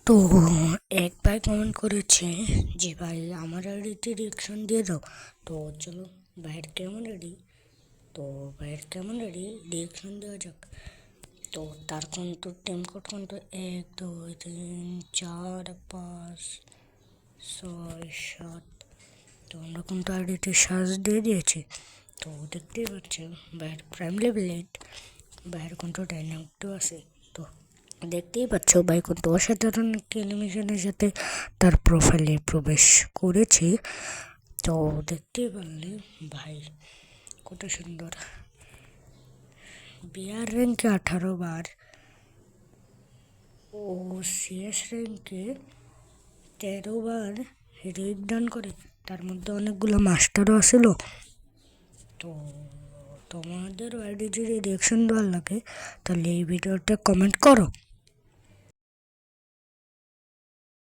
তো এক ভাই কমেন্ট করেছে যে ভাই আমার আইডিতে রিয়াকশন দিয়ে দাও। তো চলো ভাইয়ের কেমন আইডি, তো ভাইয়ের কেমন আইডি রিয়াকশন দেওয়া যাক। তো তার কন্ট্রো টেম কোড কন্ট্রো 1 2 3 4 5 6 7। তো আমরা কন্ট্রো আইডিতে সার্চ দিয়ে দিয়েছি। তো দেখতেই পাচ্ছ ভাইয়ের প্রাইম লেভেল 8, ভাইয়ের কন্ট্রো ডাইনামিকও আছে। তো দেখতেই পাচ্ছ ভাই কত অসাধারণ অ্যানিমেশনের সাথে তার প্রোফাইলে প্রবেশ করেছে। তো দেখতেই পারলে ভাই কত সুন্দর। বিআর র্যাঙ্কে 18 বার ও সিএস র্যাঙ্কে 13 বার রেড ডান করে, তার মধ্যে অনেকগুলো মাস্টারও আসিল। তো তোমাদের আইডি যদি রিয়াকশন দেওয়ার লাগে তাহলে এই ভিডিওটা কমেন্ট করো।